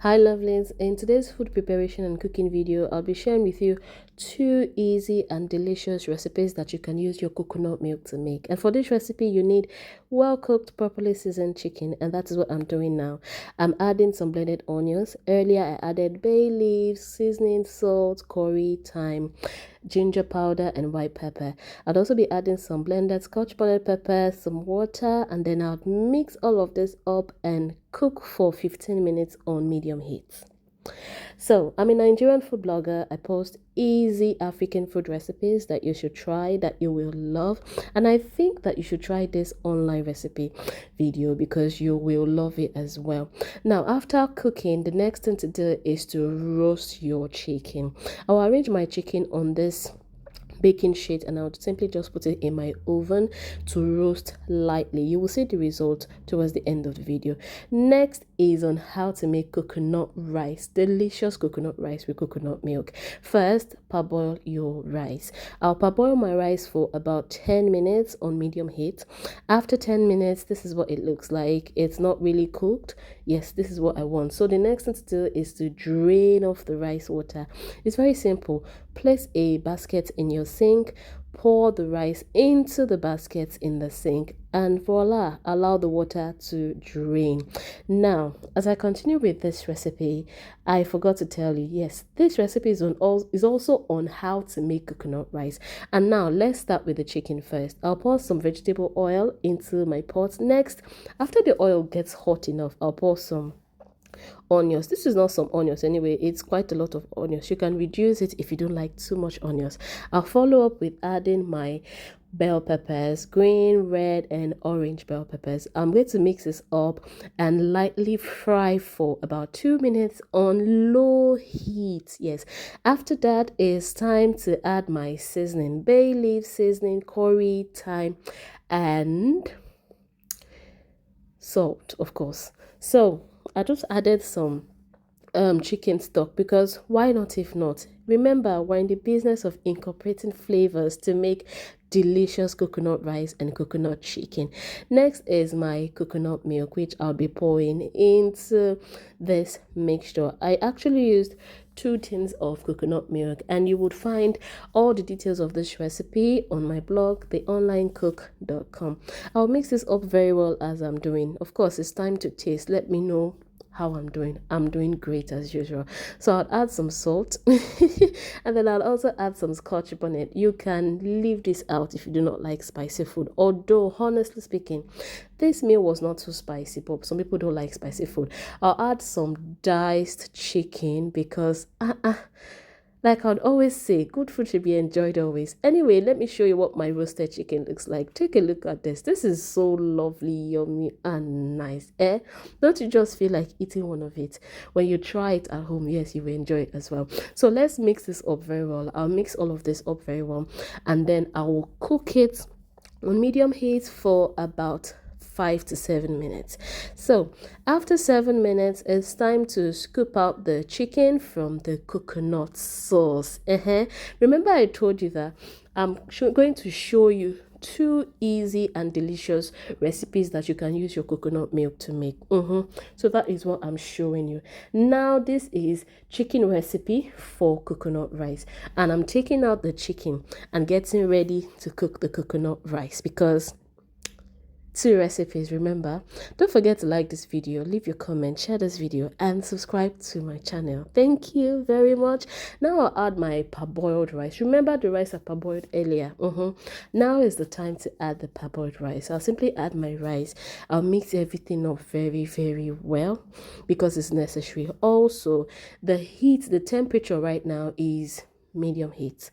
Hi lovelies, in today's food preparation and cooking video, I'll be sharing with you two easy and delicious recipes that you can use your coconut milk to make. And for this recipe, you need well-cooked, properly seasoned chicken, and that is what I'm doing now. I'm adding some blended onions. Earlier, I added bay leaves, seasoning, salt, curry, thyme, ginger powder, and white pepper. I'd also be adding some blended scotch bonnet pepper, some water, and then I'll mix all of this up and cook for 15 minutes on medium heat. So, I'm a Nigerian food blogger. I post easy African food recipes that you should try, that you will love. And I think that you should try this online recipe video because you will love it as well. Now, after cooking, the next thing to do is to roast your chicken. I'll arrange my chicken on this baking sheet and I'll simply just put it in my oven to roast lightly. You will see the result towards the end of the video. Next is on how to make coconut rice, delicious coconut rice with coconut milk. First, parboil your rice. I'll parboil my rice for about 10 minutes on medium heat. After 10 minutes, this is what it looks like. It's not really cooked. Yes, this is what I want. So the next thing to do is to drain off the rice water. It's very simple. Place a basket in your sink, pour the rice into the basket in the sink, and voila, allow the water to drain. Now, as I continue with this recipe, I forgot to tell you, yes, this recipe is also on how to make coconut rice. And now let's start with the chicken first. I'll pour some vegetable oil into my pot. Next, after the oil gets hot enough, I'll pour some onions. This is not some onions anyway, it's quite a lot of onions. You can reduce it if you don't like too much onions. I'll follow up with adding my bell peppers, green, red, and orange bell peppers. I'm going to mix this up and lightly fry for about 2 minutes on low heat. Yes, after that it's time to add my seasoning, bay leaf seasoning, curry, thyme, and salt, of course. So I just added some chicken stock because why not if not? Remember, we're in the business of incorporating flavors to make delicious coconut rice and coconut chicken. Next is my coconut milk, which I'll be pouring into this mixture. I actually used 2 tins of coconut milk, and you would find all the details of this recipe on my blog, theonlinecook.com. I'll mix this up very well as I'm doing. Of course, it's time to taste. Let me know how I'm doing. I'm doing great as usual. So I'll add some salt and then I'll also add some scotch bonnet. You can leave this out if you do not like spicy food, although honestly speaking, this meal was not too spicy, but some people don't like spicy food. I'll add some diced chicken because like I'd always say, good food should be enjoyed always. Anyway, let me show you what my roasted chicken looks like. Take a look at this. This is so lovely, yummy, and nice. Don't you just feel like eating one of it? When you try it at home, yes, you will enjoy it as well. So let's mix this up very well. I'll mix all of this up very well, and then I will cook it on medium heat for about 5 to 7 minutes. So after 7 minutes, it's time to scoop out the chicken from the coconut sauce. Remember I told you that I'm going to show you 2 easy and delicious recipes that you can use your coconut milk to make. So that is what I'm showing you now. This is chicken recipe for coconut rice, and I'm taking out the chicken and getting ready to cook the coconut rice because 2 recipes. Remember, don't forget to like this video, leave your comment, share this video, and subscribe to my channel. Thank you very much. Now I'll add my parboiled rice. Remember the rice I parboiled earlier? Now is the time to add the parboiled rice. I'll simply add my rice. I'll mix everything up very, very well because it's necessary. Also, the temperature right now is medium heat.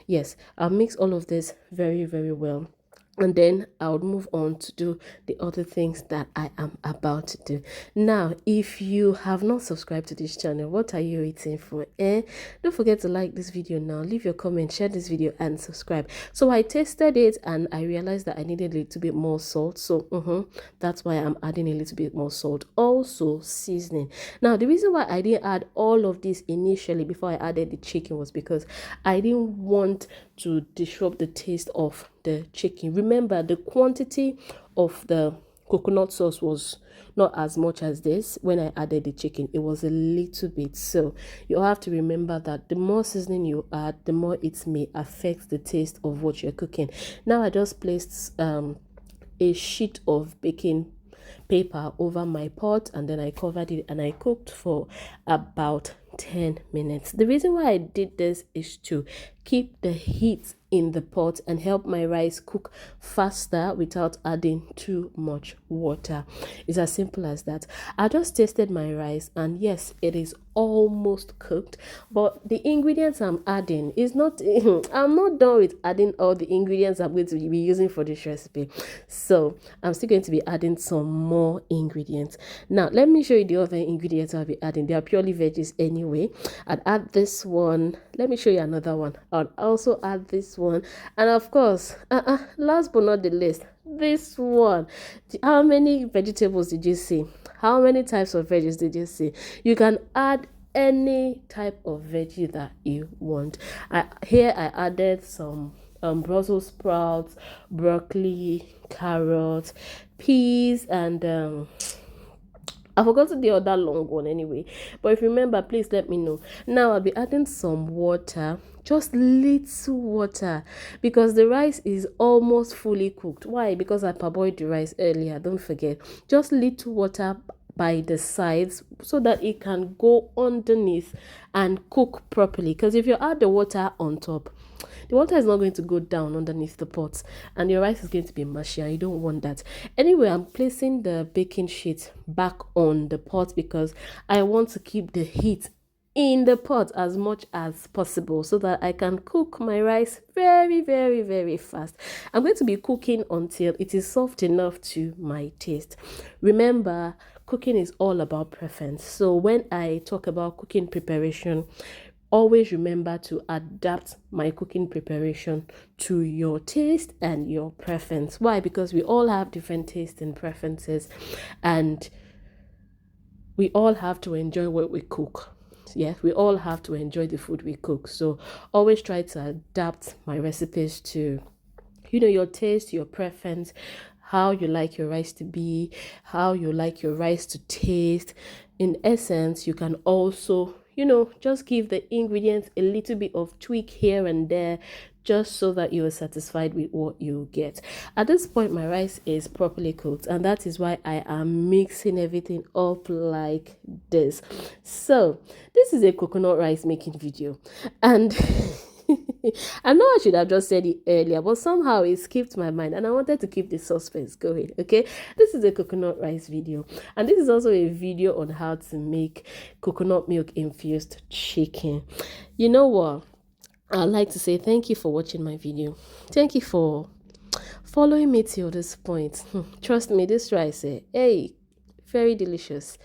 Yes, I'll mix all of this very, very well, and then I'll move on to do the other things that I am about to do. Now, if you have not subscribed to this channel, what are you waiting for? Don't forget to like this video now, leave your comment, share this video, and subscribe. So I tasted it and I realized that I needed a little bit more salt. So that's why I'm adding a little bit more salt. Also seasoning. Now, the reason why I didn't add all of this initially before I added the chicken was because I didn't want to disrupt the taste of the chicken. Remember, the quantity of the coconut sauce was not as much as this. When I added the chicken, it was a little bit. So you have to remember that the more seasoning you add, the more it may affect the taste of what you're cooking. Now I just placed a sheet of baking paper over my pot, and then I covered it and I cooked for about 10 minutes. The reason why I did this is to keep the heat in the pot and help my rice cook faster without adding too much water. It's as simple as that. I just tasted my rice, and yes, it is almost cooked, but the ingredients I'm adding is not I'm not done with adding all the ingredients I'm going to be using for this recipe. So I'm still going to be adding some more ingredients. Now let me show you the other ingredients I'll be adding. They are purely veggies anyway. I'd add this one. Let me show you another one. I'll also add this one, and of course, last but not the least, this one. How many vegetables did you see? How many types of veggies did you see? You can add any type of veggie that you want. Here I added some Brussels sprouts, broccoli, carrots, peas, and I forgot the other long one anyway. But if you remember, please let me know. Now I'll be adding some water, just little water, because the rice is almost fully cooked. Why? Because I parboiled the rice earlier. Don't forget. Just little water by the sides so that it can go underneath and cook properly. Because if you add the water on top, the water is not going to go down underneath the pot and your rice is going to be mushy, and you don't want that. Anyway, I'm placing the baking sheet back on the pot because I want to keep the heat in the pot as much as possible so that I can cook my rice very, very, very fast. I'm going to be cooking until it is soft enough to my taste. Remember, cooking is all about preference. So when I talk about cooking preparation, always remember to adapt my cooking preparation to your taste and your preference. Why? Because we all have different tastes and preferences, and we all have to enjoy what we cook. Yeah, we all have to enjoy the food we cook. So always try to adapt my recipes to, your taste, your preference, how you like your rice to be, how you like your rice to taste. In essence, you can also, just give the ingredients a little bit of tweak here and there, just so that you are satisfied with what you get. At this point, my rice is properly cooked, and that is why I am mixing everything up like this. So this is a coconut rice making video, and I know I should have just said it earlier, but somehow it skipped my mind and I wanted to keep the suspense going. Okay, this is a coconut rice video, and this is also a video on how to make coconut milk infused chicken. You know what? I'd like to say thank you for watching my video. Thank you for following me till this point. Trust me, this rice, hey, very delicious.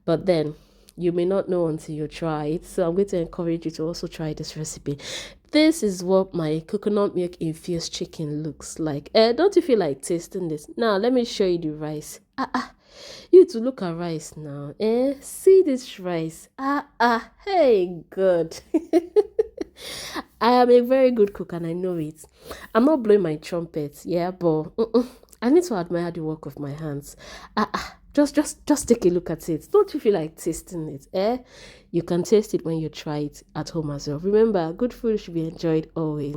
But then you may not know until you try it. So I'm going to encourage you to also try this recipe. This is what my coconut milk infused chicken looks like. Don't you feel like tasting this? Now let me show you the rice. You to look at rice now. See this rice. Hey, good. I am a very good cook and I know it. I'm not blowing my trumpet, yeah, but I need to admire the work of my hands. Just take a look at it. Don't you feel like tasting it? You can taste it when you try it at home as well. Remember, good food should be enjoyed always.